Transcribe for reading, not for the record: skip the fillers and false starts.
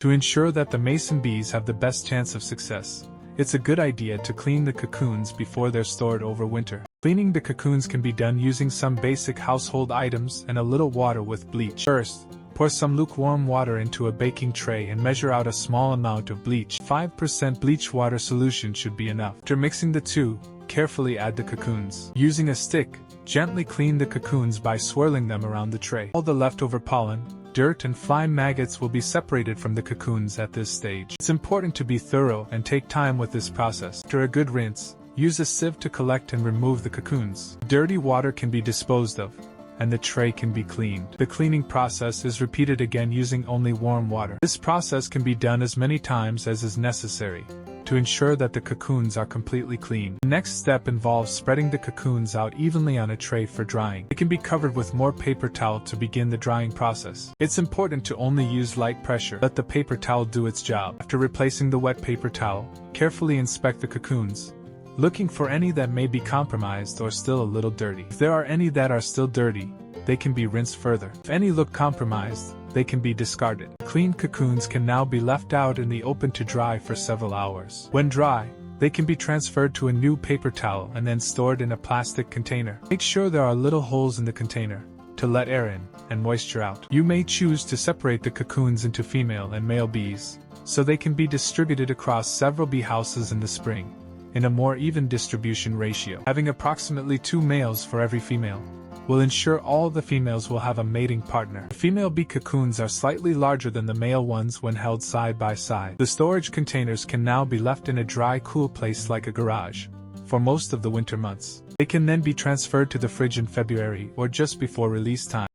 To ensure that the mason bees have the best chance of success, it's a good idea to clean the cocoons before they're stored over winter. Cleaning the cocoons can be done using some basic household items and a little water with bleach. First, pour some lukewarm water into a baking tray and measure out a small amount of bleach. 5% bleach water solution should be enough. After mixing the two, carefully add the cocoons. Using a stick, gently clean the cocoons by swirling them around the tray. All the leftover pollen, dirt and fly maggots will be separated from the cocoons at this stage. It's important to be thorough and take time with this process. After a good rinse, use a sieve to collect and remove the cocoons. Dirty water can be disposed of, and the tray can be cleaned. The cleaning process is repeated again using only warm water. This process can be done as many times as is necessary to ensure that the cocoons are completely clean. The next step involves spreading the cocoons out evenly on a tray for drying. It can be covered with more paper towel to begin the drying process. It's important to only use light pressure. Let the paper towel do its job. After replacing the wet paper towel, carefully inspect the cocoons, looking for any that may be compromised or still a little dirty. If there are any that are still dirty, they can be rinsed further. If any look compromised, they can be discarded. Cleaned cocoons can now be left out in the open to dry for several hours. When dry, they can be transferred to a new paper towel and then stored in a plastic container. Make sure there are little holes in the container to let air in and moisture out. You may choose to separate the cocoons into female and male bees, so they can be distributed across several bee houses in the spring, in a more even distribution ratio. Having approximately 2 males for every female will ensure all the females will have a mating partner. The female bee cocoons are slightly larger than the male ones when held side by side. The storage containers can now be left in a dry, cool place like a garage for most of the winter months. They can then be transferred to the fridge in February or just before release time.